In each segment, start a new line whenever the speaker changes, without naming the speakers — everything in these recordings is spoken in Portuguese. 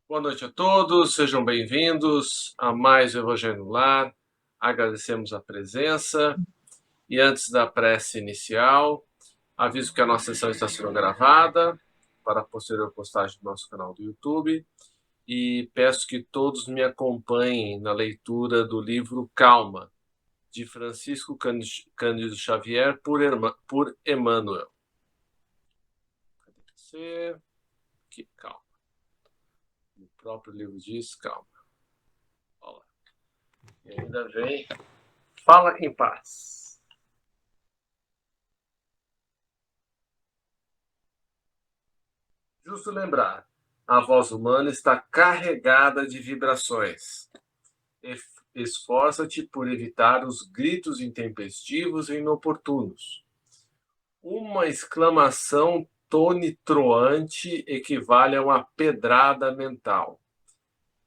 Boa noite a todos, sejam bem-vindos a mais o Evangelho no Lar. Agradecemos a presença e antes da prece inicial, aviso que a nossa sessão está sendo gravada para a posterior postagem do nosso canal do YouTube e peço que todos me acompanhem na leitura do livro Calma, de Francisco Cândido Xavier, por Emmanuel. Cadê você? Aqui, calma. O próprio livro diz calma. Olha lá. E ainda vem, fala em paz. Justo lembrar, a voz humana está carregada de vibrações. Esforça-te por evitar os gritos intempestivos e inoportunos. Uma exclamação tonitruante equivale a uma pedrada mental.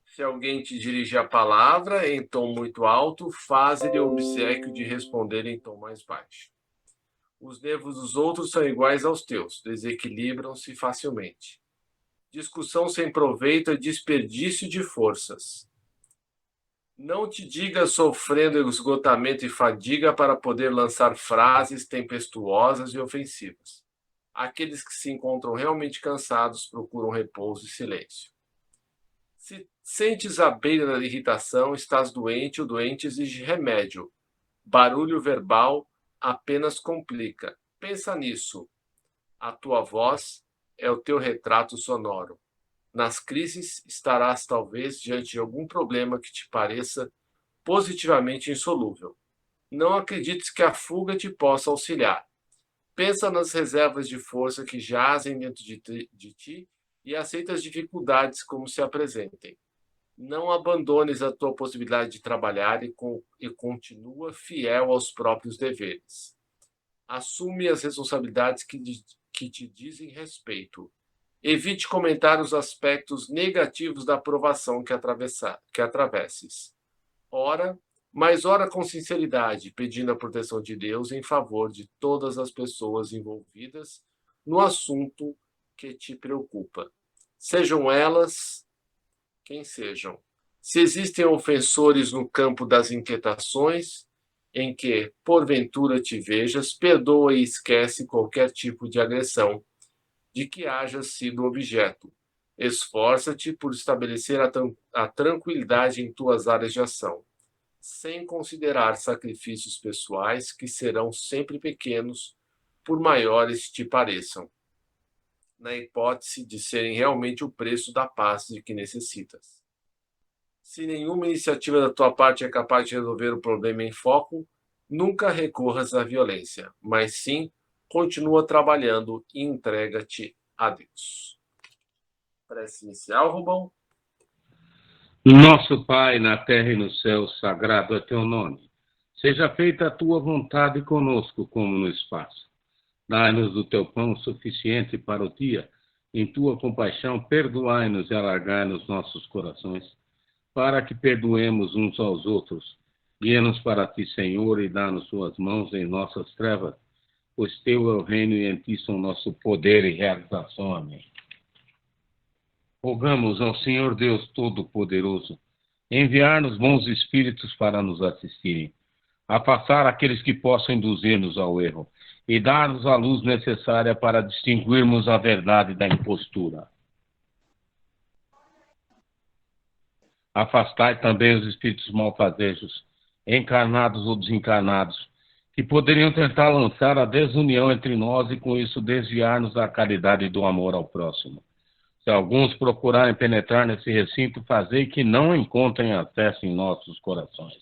Se alguém te dirige a palavra em tom muito alto, faze-lhe o obséquio de responder em tom mais baixo. Os nervos dos outros são iguais aos teus, desequilibram-se facilmente. Discussão sem proveito é desperdício de forças. Não te diga sofrendo esgotamento e fadiga para poder lançar frases tempestuosas e ofensivas. Aqueles que se encontram realmente cansados procuram repouso e silêncio. Se sentes a beira da irritação, estás doente, o doente exige remédio. Barulho verbal apenas complica. Pensa nisso. A tua voz é o teu retrato sonoro. Nas crises estarás talvez diante de algum problema que te pareça positivamente insolúvel. Não acredites que a fuga te possa auxiliar. Pensa nas reservas de força que jazem dentro de ti e aceita as dificuldades como se apresentem. Não abandones a tua possibilidade de trabalhar e continua fiel aos próprios deveres. Assume as responsabilidades que te dizem respeito. Evite comentar os aspectos negativos da aprovação que atravesses. Ora, mas ora com sinceridade, pedindo a proteção de Deus em favor de todas as pessoas envolvidas no assunto que te preocupa. Sejam elas quem sejam. Se existem ofensores no campo das inquietações, em que, porventura, te vejas, perdoa e esquece qualquer tipo de agressão de que hajas sido objeto. Esforça-te por estabelecer a tranquilidade em tuas áreas de ação, sem considerar sacrifícios pessoais que serão sempre pequenos, por maiores te pareçam, na hipótese de serem realmente o preço da paz de que necessitas. Se nenhuma iniciativa da tua parte é capaz de resolver o problema em foco, nunca recorras à violência, mas sim continua trabalhando e entrega-te a Deus. Prece inicial, Rubão.
Nosso Pai, na terra e no céu, sagrado é teu nome. Seja feita a tua vontade conosco, como no espaço. Dai-nos do teu pão suficiente para o dia. Em tua compaixão, perdoai-nos e alargai-nos nossos corações, para que perdoemos uns aos outros. Guia-nos para ti, Senhor, e dá-nos suas mãos em nossas trevas, pois teu é o reino e em ti são nosso poder e realização. Amém. Rogamos ao Senhor Deus Todo-Poderoso enviar-nos bons espíritos para nos assistirem, afastar aqueles que possam induzir-nos ao erro e dar-nos a luz necessária para distinguirmos a verdade da impostura. Afastai também os espíritos malfazejos, encarnados ou desencarnados, que poderiam tentar lançar a desunião entre nós e com isso desviar-nos da caridade e do amor ao próximo. Se alguns procurarem penetrar nesse recinto, fazei que não encontrem acesso em nossos corações.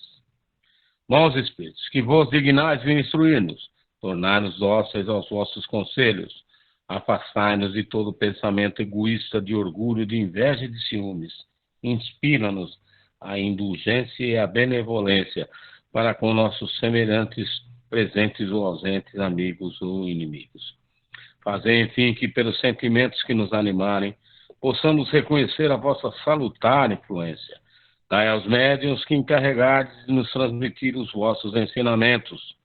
Bons espíritos, que vos dignais vir instruir-nos, tornai-nos dóceis aos vossos conselhos, afastai-nos de todo pensamento egoísta, de orgulho, de inveja e de ciúmes. Inspira-nos a indulgência e a benevolência para com nossos semelhantes, presentes ou ausentes, amigos ou inimigos. Fazei, enfim, que pelos sentimentos que nos animarem, possamos reconhecer a vossa salutar influência. Dai aos médiuns que encarregardes de nos transmitir os vossos ensinamentos,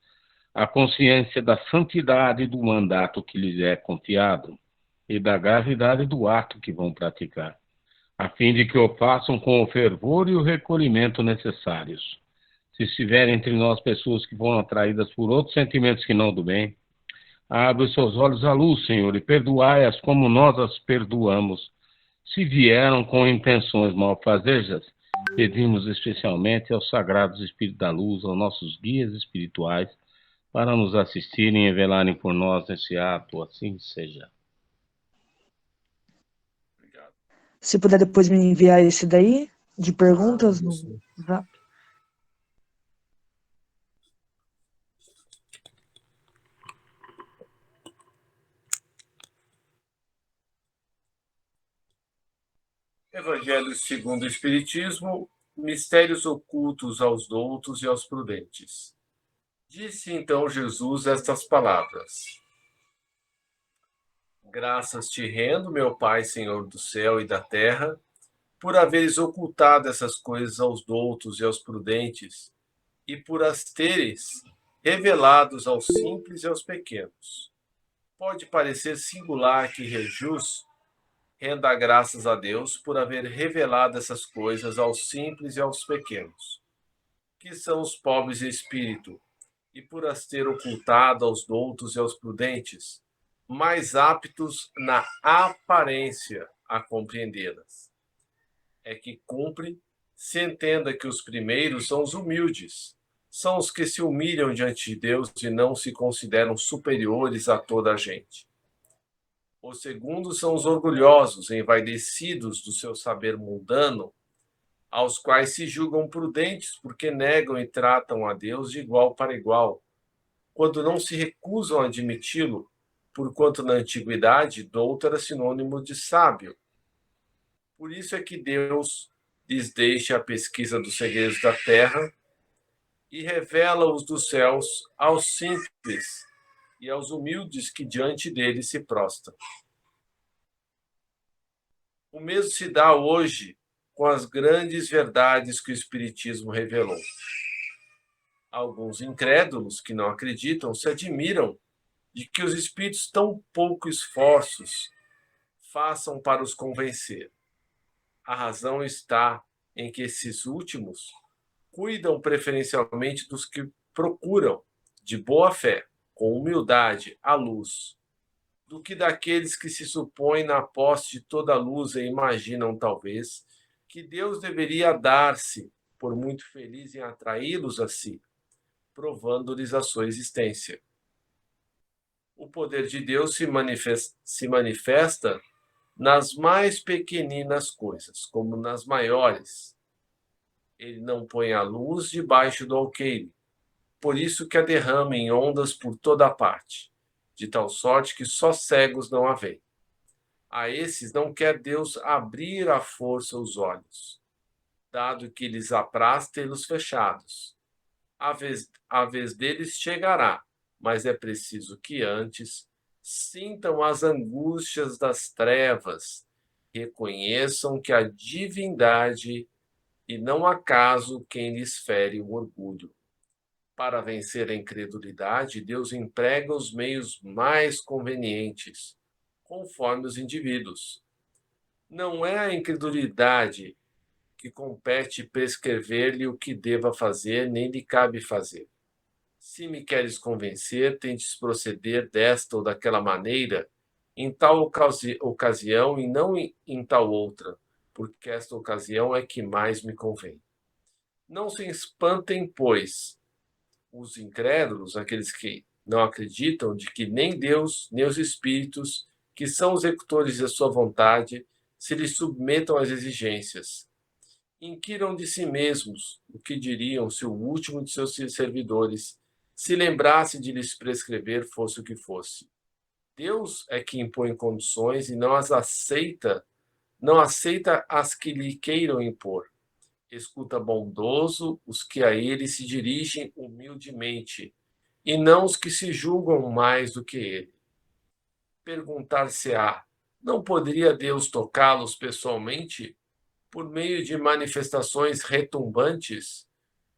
a consciência da santidade do mandato que lhes é confiado e da gravidade do ato que vão praticar. a fim de que o façam com o fervor e o recolhimento necessários. Se estiverem entre nós pessoas que foram atraídas por outros sentimentos que não do bem, abre os seus olhos à luz, Senhor, e perdoai-as como nós as perdoamos. Se vieram com intenções malfazejas, pedimos especialmente aos sagrados Espíritos da Luz, aos nossos guias espirituais, para nos assistirem e velarem por nós nesse ato, assim seja.
Obrigado.
Se puder depois me enviar esse daí, de perguntas no Zap.
Evangelho segundo o Espiritismo, mistérios ocultos aos doutos e aos prudentes. Disse então Jesus estas palavras: Graças te rendo, meu Pai, Senhor do céu e da terra, por haveres ocultado essas coisas aos doutos e aos prudentes, e por as teres revelados aos simples e aos pequenos. Pode parecer singular que Rejus renda graças a Deus por haver revelado essas coisas aos simples e aos pequenos, que são os pobres de espírito, e por as ter ocultado aos doutos e aos prudentes, mais aptos na aparência a compreendê-las. É que cumpre se entenda que os primeiros são os humildes, são os que se humilham diante de Deus e não se consideram superiores a toda a gente. Os segundos são os orgulhosos, envaidecidos do seu saber mundano, aos quais se julgam prudentes porque negam e tratam a Deus de igual para igual, quando não se recusam a admiti-lo, porquanto na antiguidade douto era sinônimo de sábio. Por isso é que Deus lhes deixa a pesquisa dos segredos da terra e revela-os dos céus aos simples e aos humildes que diante dele se prostram. O mesmo se dá hoje com as grandes verdades que o Espiritismo revelou. Alguns incrédulos que não acreditam se admiram de que os espíritos tão pouco esforços façam para os convencer. A razão está em que esses últimos cuidam preferencialmente dos que procuram, de boa fé, com humildade, a luz, do que daqueles que se supõem na posse de toda a luz e imaginam, talvez, que Deus deveria dar-se por muito feliz em atraí-los a si, provando-lhes a sua existência. O poder de Deus se manifesta nas mais pequeninas coisas, como nas maiores. Ele não põe a luz debaixo do alqueire, por isso que a derrama em ondas por toda a parte, de tal sorte que só cegos não a veem. A esses não quer Deus abrir à força os olhos, dado que lhes apraz tê-los fechados. A vez deles chegará, mas é preciso que antes sintam as angústias das trevas, reconheçam que a divindade e não acaso quem lhes fere o orgulho. Para vencer a incredulidade, Deus emprega os meios mais convenientes, conforme os indivíduos. Não é a incredulidade que compete prescrever-lhe o que deva fazer, nem lhe cabe fazer. Se me queres convencer, tentes proceder desta ou daquela maneira, em tal ocasião e não em tal outra, porque esta ocasião é que mais me convém. Não se espantem, pois, os incrédulos, aqueles que não acreditam de que nem Deus, nem os espíritos, que são os executores da sua vontade, se lhes submetam às exigências. Inquiram de si mesmos o que diriam se o último de seus servidores se lembrasse de lhes prescrever fosse o que fosse. Deus é que impõe condições e não aceita as que lhe queiram impor. Escuta bondoso os que a ele se dirigem humildemente, e não os que se julgam mais do que ele. Perguntar-se-á, não poderia Deus tocá-los pessoalmente, por meio de manifestações retumbantes,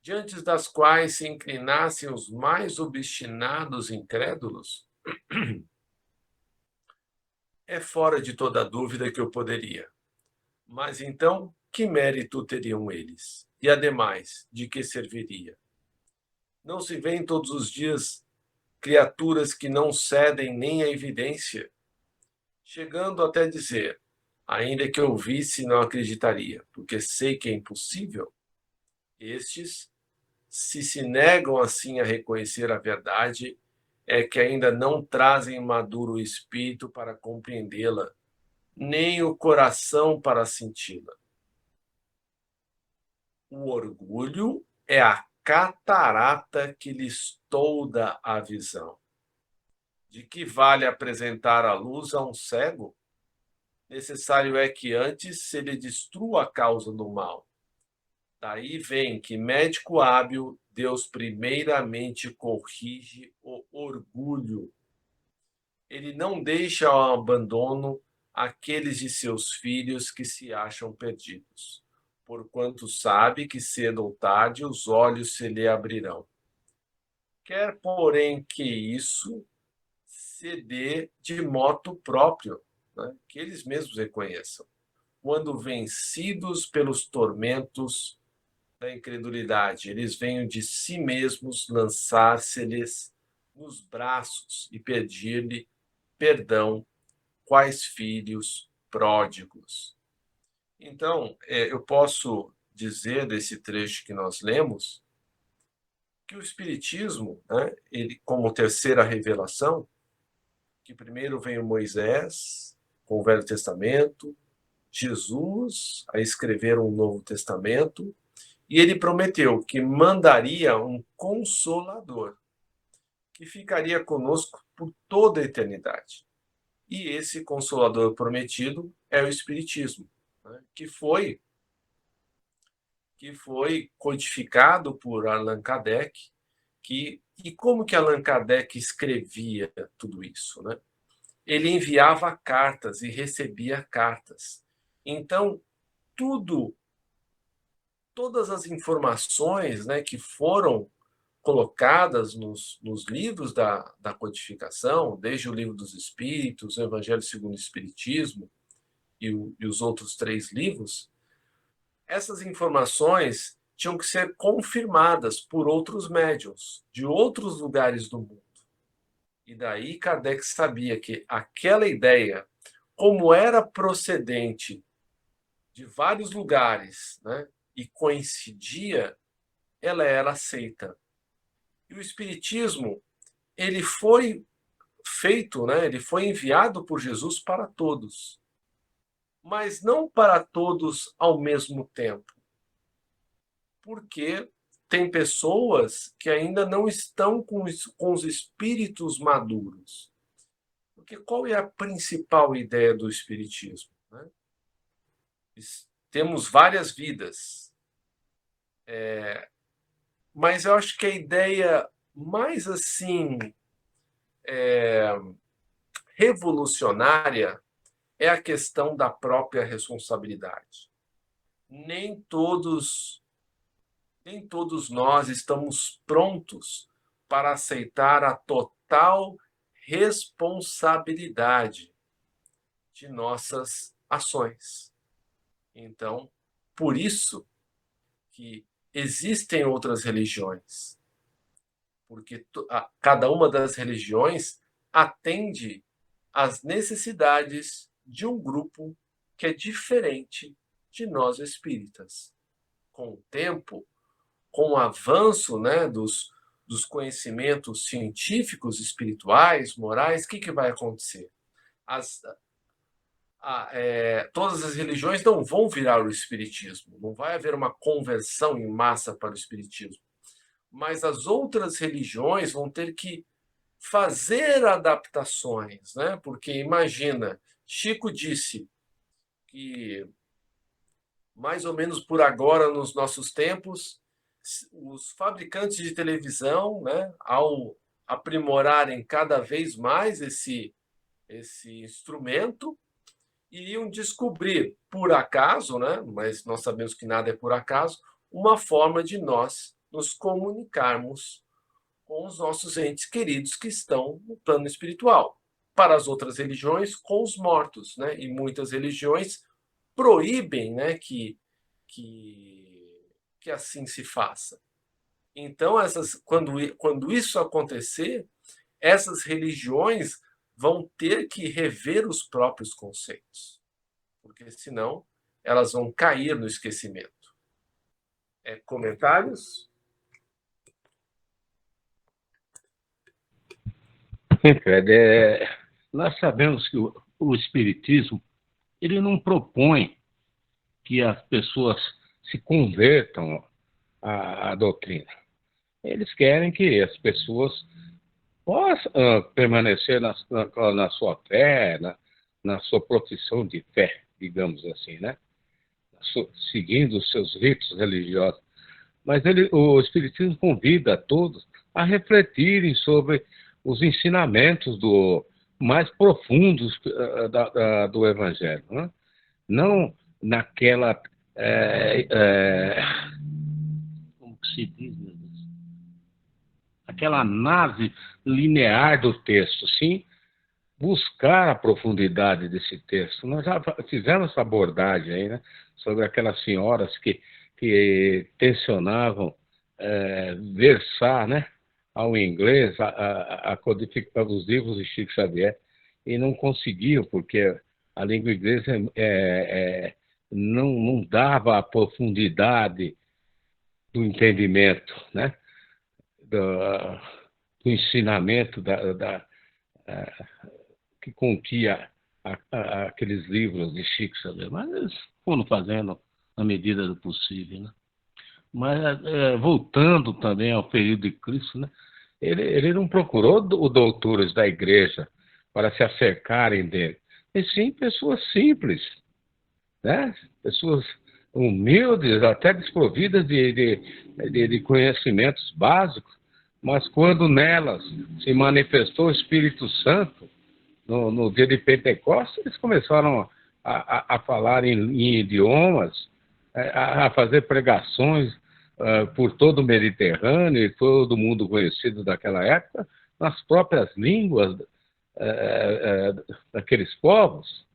diante das quais se inclinassem os mais obstinados incrédulos? É fora de toda dúvida que eu poderia. Mas então, que mérito teriam eles? E, ademais, de que serviria? Não se vêem todos os dias criaturas que não cedem nem à evidência, chegando até dizer: ainda que eu visse, não acreditaria, porque sei que é impossível. Estes, se negam assim a reconhecer a verdade, é que ainda não trazem maduro o espírito para compreendê-la, nem o coração para senti-la. O orgulho é a catarata que lhes tolda a visão. De que vale apresentar a luz a um cego? Necessário é que antes se lhe destrua a causa do mal. Daí vem que, médico hábil, Deus primeiramente corrige o orgulho. Ele não deixa ao abandono aqueles de seus filhos que se acham perdidos, porquanto sabe que cedo ou tarde os olhos se lhe abrirão. Quer, porém, que isso se dê de moto próprio, né? Que eles mesmos reconheçam, quando vencidos pelos tormentos da incredulidade, eles venham de si mesmos lançar-se-lhes nos braços e pedir-lhe perdão, quais filhos pródigos. Então, eu posso dizer desse trecho que nós lemos que o Espiritismo, né, ele, como terceira revelação, que primeiro vem o Moisés com o Velho Testamento, Jesus a escrever um Novo Testamento, e ele prometeu que mandaria um Consolador, que ficaria conosco por toda a eternidade. E esse Consolador prometido é o Espiritismo, né, que foi codificado por Allan Kardec. E como que Allan Kardec escrevia tudo isso, né? Ele enviava cartas e recebia cartas. Então, todas as informações, né, que foram colocadas nos livros da codificação, desde o Livro dos Espíritos, o Evangelho segundo o Espiritismo e os outros 3 livros, essas informações tinham que ser confirmadas por outros médiuns de outros lugares do mundo. E daí Kardec sabia que aquela ideia, como era procedente de vários lugares, né, e coincidia, ela era aceita. E o Espiritismo, ele foi feito, né, ele foi enviado por Jesus para todos, mas não para todos ao mesmo tempo, porque tem pessoas que ainda não estão com os espíritos maduros. Porque qual é a principal ideia do Espiritismo, né? Temos várias vidas, mas eu acho que a ideia mais assim revolucionária é a questão da própria responsabilidade. Nem todos nós estamos prontos para aceitar a total responsabilidade de nossas ações. Então, por isso que existem outras religiões, porque cada uma das religiões atende às necessidades de um grupo que é diferente de nós espíritas. Com o tempo, com o avanço, né, dos conhecimentos científicos, espirituais, morais, o que vai acontecer? Todas as religiões não vão virar o espiritismo, não vai haver uma conversão em massa para o espiritismo, mas as outras religiões vão ter que fazer adaptações, né? Porque imagina, Chico disse que mais ou menos por agora, nos nossos tempos, os fabricantes de televisão, né, ao aprimorarem cada vez mais esse instrumento, iriam descobrir, por acaso, né, mas nós sabemos que nada é por acaso, uma forma de nós nos comunicarmos com os nossos entes queridos que estão no plano espiritual. Para as outras religiões, com os mortos, né? E muitas religiões proíbem, né, que assim se faça. Então, quando isso acontecer, essas religiões vão ter que rever os próprios conceitos, porque senão elas vão cair no esquecimento. Comentários?
Sim, Fred, nós sabemos que o Espiritismo ele não propõe que as pessoas se convertam à doutrina. Eles querem que as pessoas possam permanecer na sua fé, na sua profissão de fé, digamos assim, né? Seguindo os seus ritos religiosos. Mas o Espiritismo convida a todos a refletirem sobre os ensinamentos mais profundos do Evangelho, né? Não naquela como que se diz, meu Deus? Aquela análise linear do texto, sim, buscar a profundidade desse texto. Nós já fizemos essa abordagem aí, né, sobre aquelas senhoras que tensionavam versar, né, ao inglês a codificar os livros de Chico Xavier e não conseguiam, porque a língua inglesa não dava a profundidade do entendimento, né, do, do ensinamento que continha aqueles livros de Chico Xavier, mas eles foram fazendo na medida do possível, né? Mas, voltando também ao período de Cristo, né? Ele não procurou doutores da igreja para se acercarem dele, e sim pessoas simples, né? Pessoas humildes, até desprovidas de conhecimentos básicos, mas quando nelas se manifestou o Espírito Santo, no dia de Pentecostes, eles começaram a falar em idiomas, a fazer pregações por todo o Mediterrâneo e todo o mundo conhecido daquela época, nas próprias línguas daqueles povos.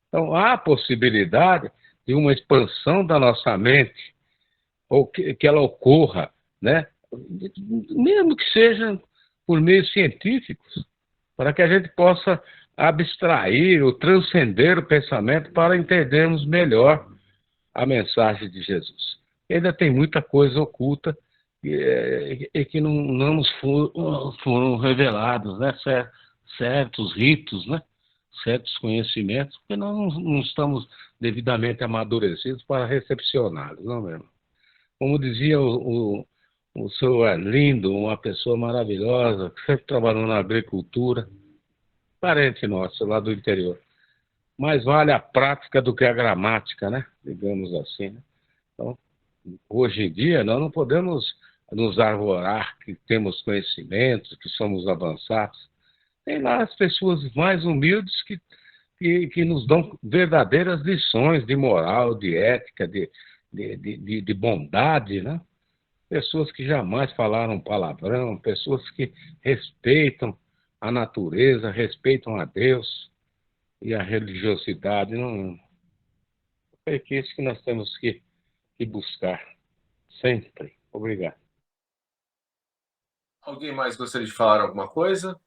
Então, há a possibilidade de uma expansão da nossa mente, ou que ela ocorra, né? Mesmo que seja por meios científicos, para que a gente possa abstrair ou transcender o pensamento para entendermos melhor a mensagem de Jesus. Ainda tem muita coisa oculta e que não nos foram revelados, né? Certos ritos, né? Certos conhecimentos, porque nós não estamos devidamente amadurecidos para recepcioná-los, não mesmo? Como dizia o senhor Arlindo, uma pessoa maravilhosa, que sempre trabalhou na agricultura, parente nosso, lá do interior. Mais vale a prática do que a gramática, né? Digamos assim, né? Então, hoje em dia, nós não podemos nos arvorar que temos conhecimentos, que somos avançados. Tem lá as pessoas mais humildes que nos dão verdadeiras lições de moral, de ética, de bondade, né? Pessoas que jamais falaram palavrão, pessoas que respeitam a natureza, respeitam a Deus e a religiosidade. Não, é isso que nós temos que buscar sempre. Obrigado.
Alguém mais gostaria de falar alguma coisa?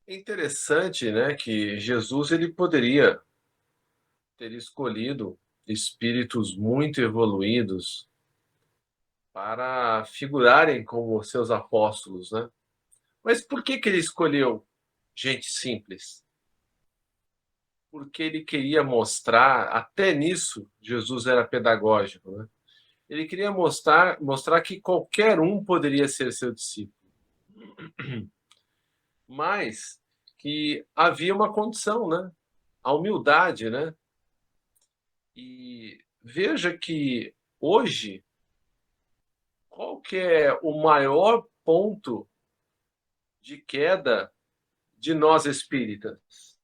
É interessante, né, que Jesus ele poderia ter escolhido espíritos muito evoluídos para figurarem como seus apóstolos, né? Mas por que ele escolheu gente simples? Porque ele queria mostrar, até nisso, Jesus era pedagógico, né? Ele queria mostrar que qualquer um poderia ser seu discípulo, mas que havia uma condição, né? A humildade, né? E veja que hoje, qual que é o maior ponto de queda de nós espíritas?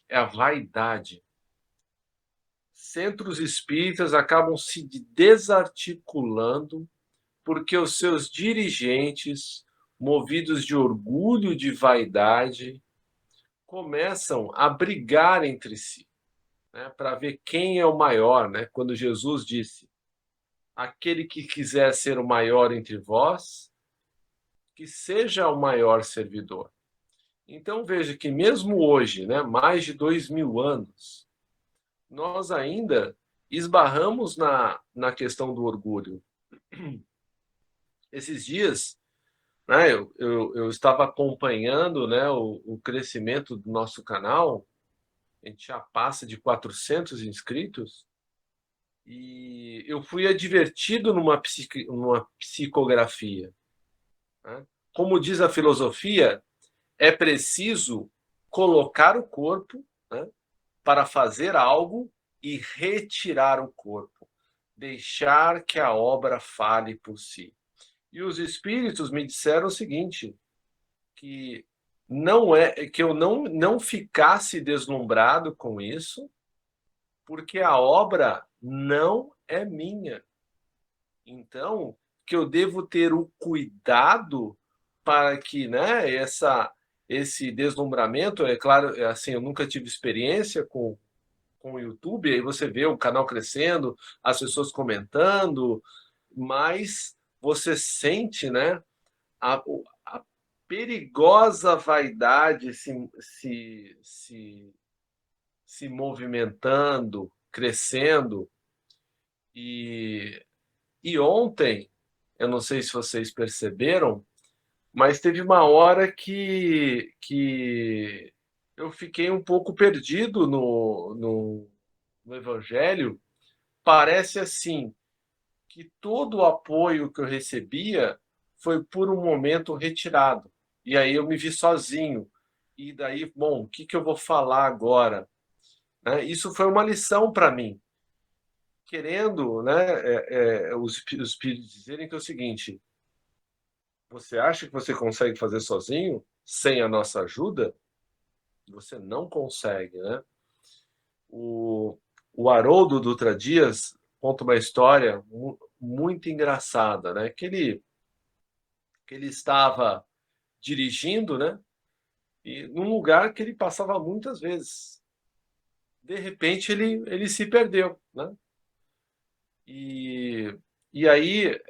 É a vaidade. centros espíritas acabam se desarticulando porque os seus dirigentes, movidos de orgulho e de vaidade, começam a brigar entre si, né, para ver quem é o maior, né? Quando Jesus disse: aquele que quiser ser o maior entre vós, que seja o maior servidor. Então veja que mesmo hoje, né, mais de 2000 anos, nós ainda esbarramos na questão do orgulho. Esses dias, né, eu estava acompanhando, né, o crescimento do nosso canal. A gente já passa de 400 inscritos, e eu fui advertido numa psicografia, né? Como diz a filosofia, é preciso colocar o corpo, né, para fazer algo e retirar o corpo, deixar que a obra fale por si. E os espíritos me disseram o seguinte, que eu não ficasse deslumbrado com isso, porque a obra não é minha. Então, que eu devo ter o cuidado para que, né, esse deslumbramento, é claro, assim, eu nunca tive experiência com o YouTube, aí você vê o canal crescendo, as pessoas comentando, mas você sente, né, a perigosa vaidade se movimentando, crescendo. E, e ontem, eu não sei se vocês perceberam, mas teve uma hora que eu fiquei um pouco perdido no Evangelho. Parece assim que todo o apoio que eu recebia foi por um momento retirado. E aí eu me vi sozinho. E daí, bom, o que eu vou falar agora? Né? Isso foi uma lição para mim, querendo, né, os espíritos dizerem que é o seguinte: você acha que você consegue fazer sozinho, sem a nossa ajuda? Você não consegue, né? O Haroldo Dutra Dias conta uma história muito engraçada, né? Que ele estava dirigindo, né? E num lugar que ele passava muitas vezes. De repente ele se perdeu, né? E, e aí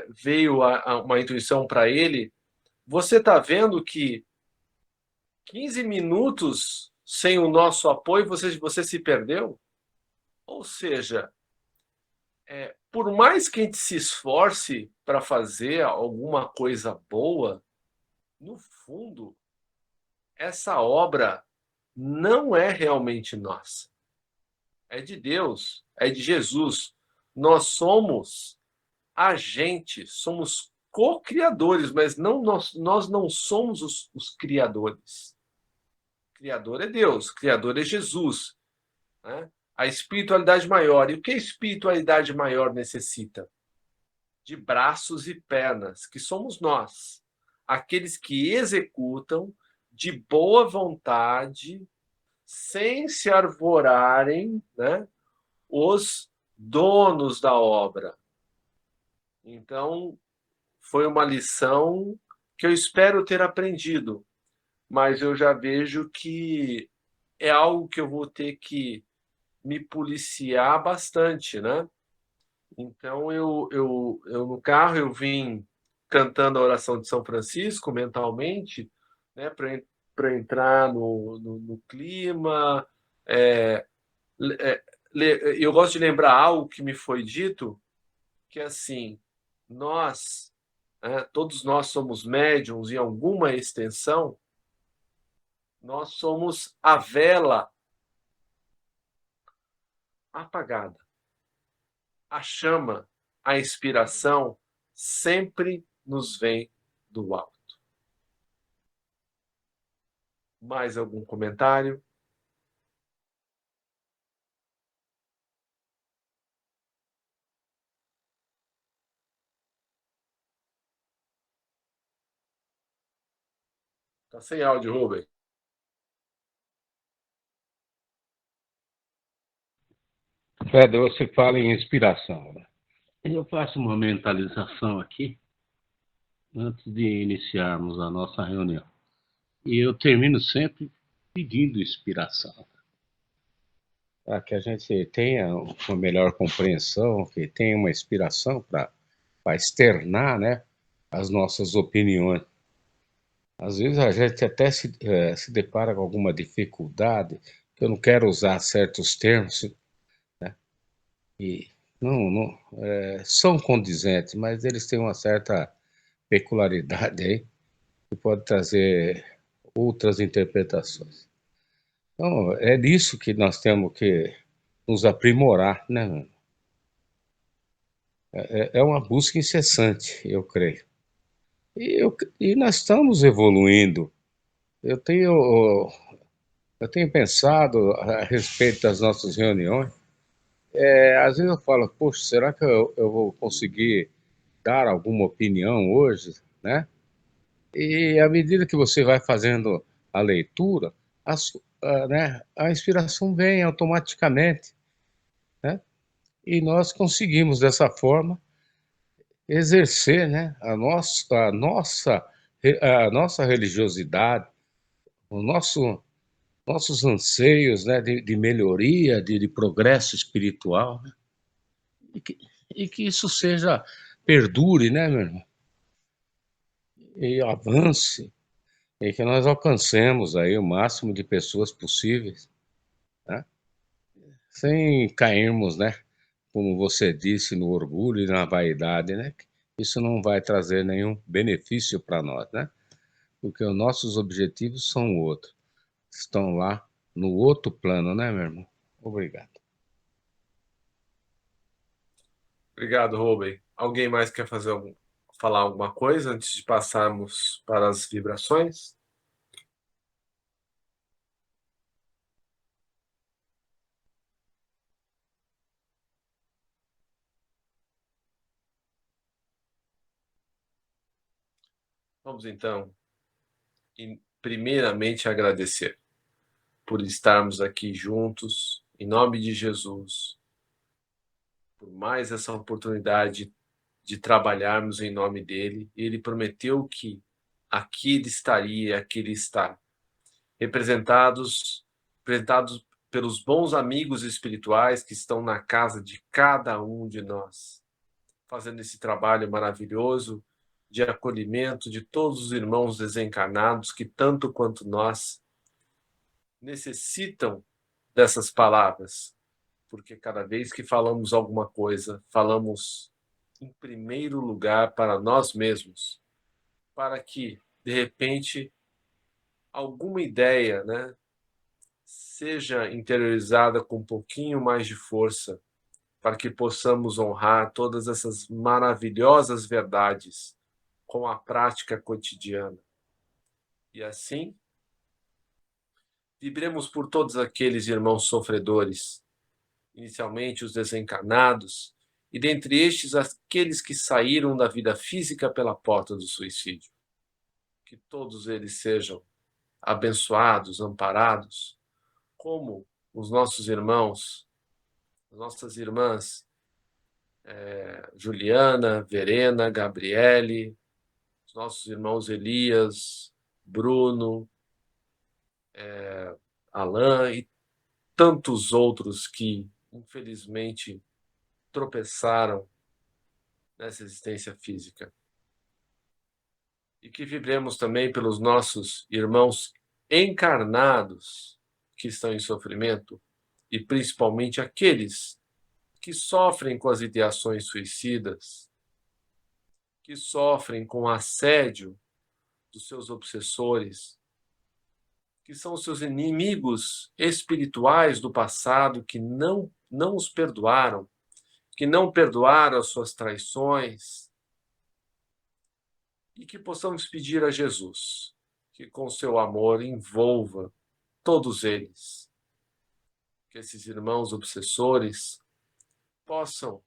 veio uma intuição para ele. Você está vendo que 15 minutos sem o nosso apoio você se perdeu? Ou seja, por mais que a gente se esforce para fazer alguma coisa boa, no fundo, essa obra não é realmente nossa. É de Deus, é de Jesus. Nós somos agentes, somos co-criadores, mas nós não somos os criadores. Criador é Deus, Criador é Jesus, né? A espiritualidade maior. E o que a espiritualidade maior necessita? De braços e pernas, que somos nós, aqueles que executam de boa vontade, sem se arvorarem, né, os donos da obra. Então, foi uma lição que eu espero ter aprendido, mas eu já vejo que é algo que eu vou ter que me policiar bastante, né? Então, eu no carro eu vim cantando a oração de São Francisco mentalmente, né, para entrar no clima. É, é, eu gosto de lembrar algo que me foi dito, que é assim, todos nós somos médiums em alguma extensão, nós somos a vela apagada. A chama, a inspiração sempre nos vem do alto. Mais algum comentário? Tá sem áudio, Rubem.
Pedro, você fala em inspiração, né? Eu faço uma mentalização aqui antes de iniciarmos a nossa reunião. E eu termino sempre pedindo inspiração, para que a gente tenha uma melhor compreensão, que tenha uma inspiração para externar, né, as nossas opiniões. Às vezes a gente até se depara com alguma dificuldade, que eu não quero usar certos termos, né, e são condizentes, mas eles têm uma certa peculiaridade aí, que pode trazer outras interpretações. Então, é nisso que nós temos que nos aprimorar, né, mano? É uma busca incessante, eu creio. E nós estamos evoluindo. Eu tenho, eu tenho pensado a respeito das nossas reuniões. Às vezes eu falo, poxa, será que eu vou conseguir dar alguma opinião hoje, né? E à medida que você vai fazendo a leitura, né, a inspiração vem automaticamente, né? E nós conseguimos, dessa forma, exercer, né, a nossa religiosidade, o nossos anseios, né, de melhoria, de progresso espiritual, né? E que, e que isso seja, perdure, né, meu irmão? E avance, e que nós alcancemos aí o máximo de pessoas possíveis, né? Sem cairmos, né, como você disse, no orgulho e na vaidade, né? Isso não vai trazer nenhum benefício para nós, né? Porque os nossos objetivos são outros. Estão lá no outro plano, né, meu irmão? Obrigado.
Obrigado, Rubem. Alguém mais quer falar alguma coisa antes de passarmos para as vibrações? Vamos então, primeiramente, agradecer por estarmos aqui juntos, em nome de Jesus, por mais essa oportunidade de trabalharmos em nome dele. Ele prometeu que aqui ele estaria, aqui ele está, representados pelos bons amigos espirituais que estão na casa de cada um de nós, fazendo esse trabalho maravilhoso de acolhimento de todos os irmãos desencarnados que, tanto quanto nós, necessitam dessas palavras, porque cada vez que falamos alguma coisa, falamos em primeiro lugar para nós mesmos, para que, de repente, alguma ideia, né, seja interiorizada com um pouquinho mais de força, para que possamos honrar todas essas maravilhosas verdades com a prática cotidiana. E assim, vibremos por todos aqueles irmãos sofredores, inicialmente os desencarnados, e dentre estes aqueles que saíram da vida física pela porta do suicídio. Que todos eles sejam abençoados, amparados, como os nossos irmãos, as nossas irmãs, Juliana, Verena, Gabriele, os nossos irmãos Elias, Bruno, Alain e tantos outros que, infelizmente, tropeçaram nessa existência física. E que vibremos também pelos nossos irmãos encarnados que estão em sofrimento, e principalmente aqueles que sofrem com as ideações suicidas, que sofrem com o assédio dos seus obsessores, que são os seus inimigos espirituais do passado, que não os perdoaram, que não perdoaram as suas traições, e que possamos pedir a Jesus que com seu amor envolva todos eles, que esses irmãos obsessores possam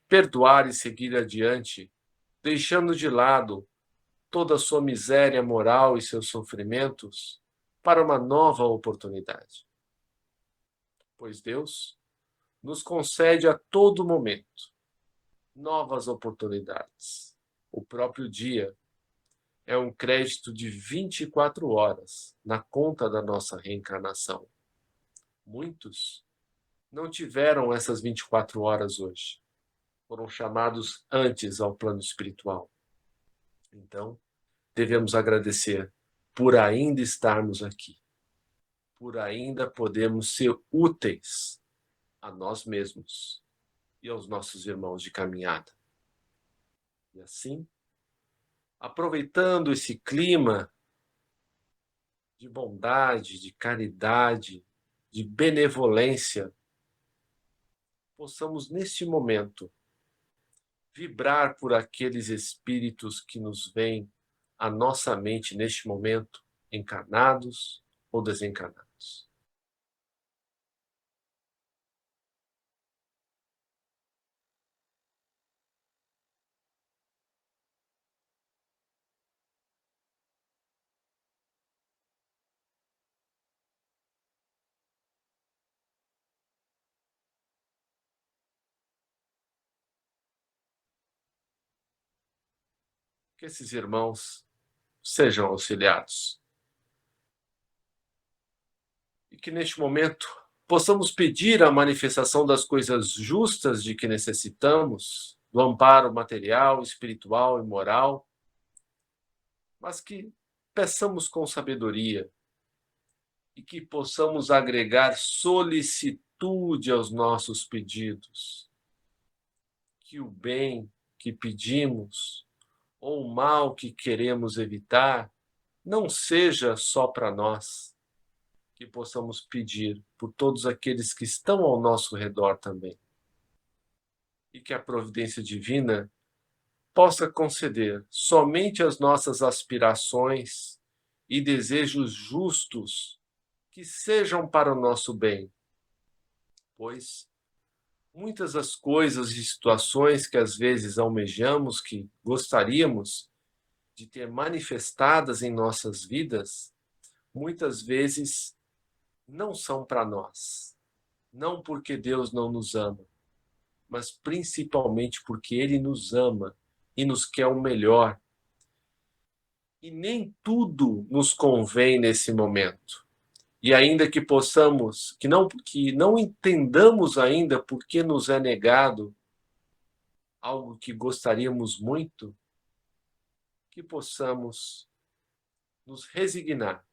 perdoar e seguir adiante, deixando de lado toda a sua miséria moral e seus sofrimentos para uma nova oportunidade. Pois Deus nos concede a todo momento novas oportunidades. O próprio dia é um crédito de 24 horas na conta da nossa reencarnação. Muitos não tiveram essas 24 horas hoje. Foram chamados antes ao plano espiritual. Então, devemos agradecer por ainda estarmos aqui, por ainda podermos ser úteis a nós mesmos e aos nossos irmãos de caminhada. E assim, aproveitando esse clima de bondade, de caridade, de benevolência, possamos neste momento vibrar por aqueles espíritos que nos vêm à nossa mente neste momento, encarnados ou desencarnados. Que esses irmãos sejam auxiliados. E que neste momento possamos pedir a manifestação das coisas justas de que necessitamos, do amparo material, espiritual e moral, mas que peçamos com sabedoria e que possamos agregar solicitude aos nossos pedidos. Que o bem que pedimos ou o mal que queremos evitar não seja só para nós, que possamos pedir por todos aqueles que estão ao nosso redor também. E que a providência divina possa conceder somente as nossas aspirações e desejos justos que sejam para o nosso bem, pois muitas das coisas e situações que às vezes almejamos, que gostaríamos de ter manifestadas em nossas vidas, muitas vezes não são para nós. Não porque Deus não nos ama, mas principalmente porque Ele nos ama e nos quer o melhor. E nem tudo nos convém nesse momento. E ainda que possamos, que não entendamos ainda por que nos é negado algo que gostaríamos muito, que possamos nos resignar,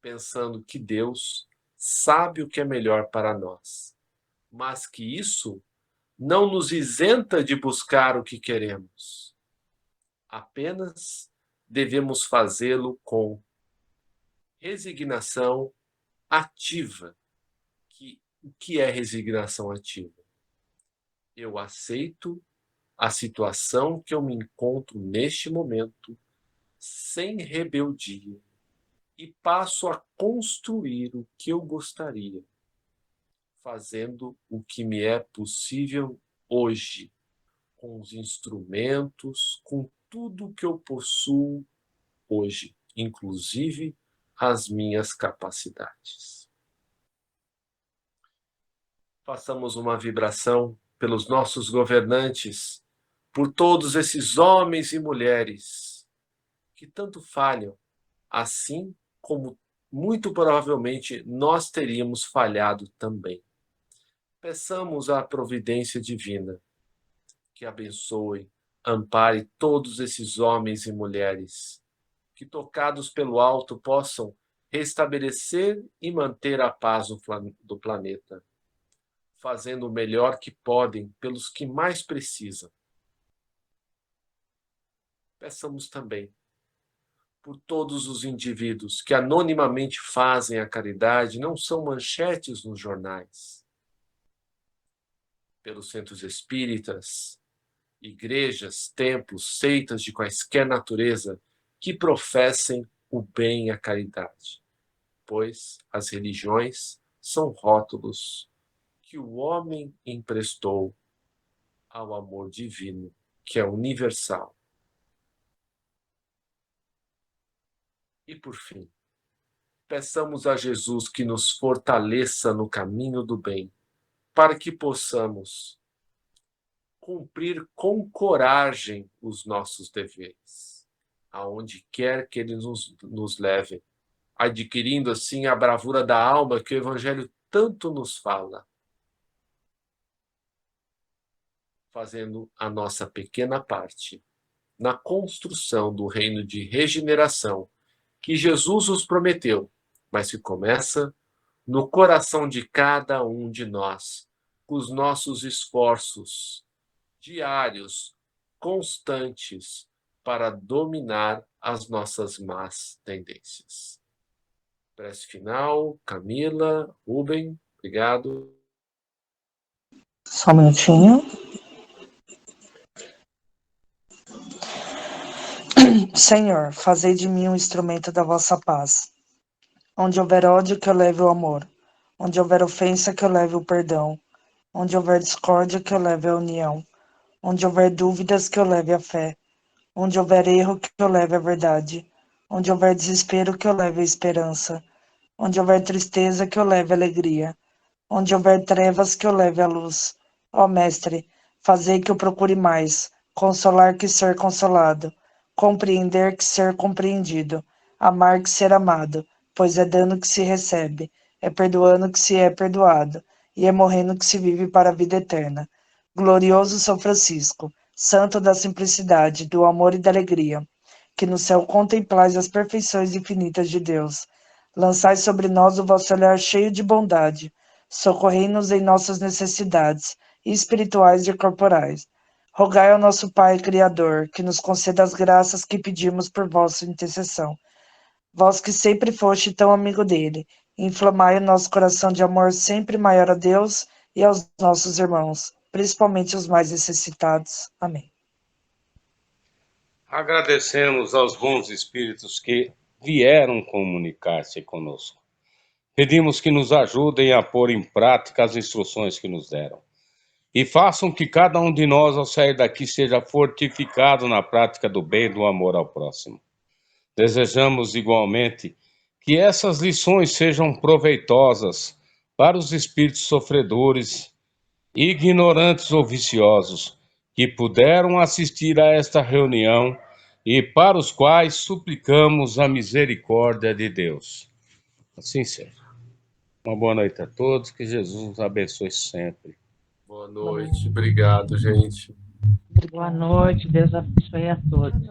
pensando que Deus sabe o que é melhor para nós, mas que isso não nos isenta de buscar o que queremos. Apenas devemos fazê-lo com resignação ativa. O que é resignação ativa? Eu aceito a situação que eu me encontro neste momento, sem rebeldia, e passo a construir o que eu gostaria, fazendo o que me é possível hoje, com os instrumentos, com tudo que eu possuo hoje, inclusive as minhas capacidades. Façamos uma vibração pelos nossos governantes, por todos esses homens e mulheres que tanto falham, assim como muito provavelmente nós teríamos falhado também. Peçamos à providência divina que abençoe, ampare todos esses homens e mulheres, que tocados pelo alto possam restabelecer e manter a paz do planeta, fazendo o melhor que podem pelos que mais precisam. Peçamos também por todos os indivíduos que anonimamente fazem a caridade, não são manchetes nos jornais, pelos centros espíritas, igrejas, templos, seitas de quaisquer natureza que professem o bem e a caridade, pois as religiões são rótulos que o homem emprestou ao amor divino, que é universal. E por fim, peçamos a Jesus que nos fortaleça no caminho do bem, para que possamos cumprir com coragem os nossos deveres, aonde quer que Ele nos leve, adquirindo assim a bravura da alma que o Evangelho tanto nos fala, fazendo a nossa pequena parte na construção do reino de regeneração que Jesus nos prometeu, mas que começa no coração de cada um de nós, com os nossos esforços diários, constantes, para dominar as nossas más tendências. Prece final, Camila, Rubem, obrigado.
Só um minutinho. Senhor, fazei de mim um instrumento da vossa paz. Onde houver ódio, que eu leve o amor. Onde houver ofensa, que eu leve o perdão. Onde houver discórdia, que eu leve a união. Onde houver dúvidas, que eu leve a fé. Onde houver erro, que eu leve a verdade. Onde houver desespero, que eu leve a esperança. Onde houver tristeza, que eu leve a alegria. Onde houver trevas, que eu leve a luz. Ó Mestre, fazei que eu procure mais, consolar que ser consolado, compreender que ser compreendido, amar que ser amado, pois é dando que se recebe, é perdoando que se é perdoado, e é morrendo que se vive para a vida eterna. Glorioso São Francisco, santo da simplicidade, do amor e da alegria, que no céu contemplais as perfeições infinitas de Deus. Lançai sobre nós o vosso olhar cheio de bondade, socorrei-nos em nossas necessidades, espirituais e corporais. Rogai ao nosso Pai Criador, que nos conceda as graças que pedimos por vossa intercessão. Vós que sempre foste tão amigo dele, inflamai o nosso coração de amor sempre maior a Deus e aos nossos irmãos, principalmente os mais necessitados. Amém.
Agradecemos aos bons espíritos que vieram comunicar-se conosco. Pedimos que nos ajudem a pôr em prática as instruções que nos deram. E façam que cada um de nós, ao sair daqui, seja fortificado na prática do bem e do amor ao próximo. Desejamos, igualmente, que essas lições sejam proveitosas para os espíritos sofredores, ignorantes ou viciosos, que puderam assistir a esta reunião e para os quais suplicamos a misericórdia de Deus. Assim seja. Uma boa noite a todos, que Jesus nos abençoe sempre.
Boa noite, obrigado, gente.
Boa noite, Deus abençoe a todos.